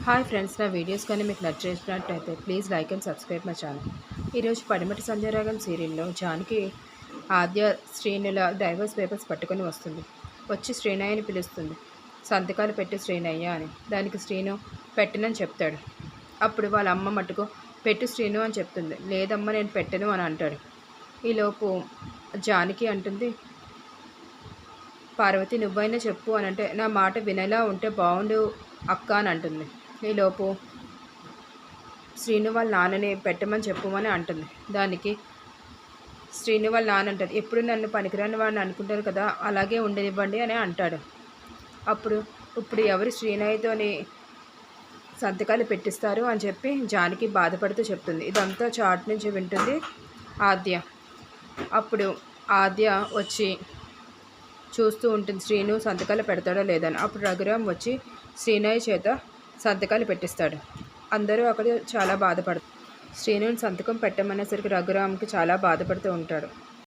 Hi friends, నా videos కానీ మీకు నచ్చినట్టయితే please like and subscribe my channel. ఈరోజు పడిమటి సంజయరాగం సీరియల్లో జానకి ఆద్య శ్రీనుల డైవర్స్ పేపర్స్ పట్టుకొని వస్తుంది. వచ్చి శ్రీనయ్యని పిలుస్తుంది. సంతకాలు పెట్టి శ్రీనయ్య అని. దానికి శ్రీను పెట్టనని చెప్తాడు. అప్పుడు వాళ్ళ అమ్మ మట్టుకు పెట్టు శ్రీను అని చెప్తుంది. లేదమ్మా నేను పెట్టను అని అంటాడు. ఈలోపు జానకి అంటుంది, పార్వతి నువ్వైనా చెప్పు అని అంటే, నా మాట వినేలా ఉంటే బాగుండు అక్క అని అంటుంది. ఈలోపు శ్రీను వాళ్ళ నాన్నని పెట్టమని చెప్పుమని అంటుంది. దానికి శ్రీను వాళ్ళ నాన్న అంటాడు, ఎప్పుడు నన్ను పనికిరాని వాడిని అనుకుంటారు కదా, అలాగే ఉండనివ్వండి అని అంటాడు. ఇప్పుడు ఎవరు శ్రీనయ్యతోని సంతకాలు పెట్టిస్తారు అని చెప్పి జానకి బాధపడుతూ చెప్తుంది. ఇదంతా చాట్ నుంచి వింటుంది ఆద్య. అప్పుడు ఆద్య వచ్చి చూస్తూ ఉంటుంది శ్రీను సంతకాలు పెడతాడో లేదని. అప్పుడు రఘురామ్ వచ్చి శ్రీనయ్య చేత సంతకాలు పెట్టిస్తాడు. అందరూ అక్కడ చాలా బాధపడతారు. శ్రీనుని సంతకం పెట్టమనేసరికి రఘురామ్కి చాలా బాధపడుతూ ఉంటాడు.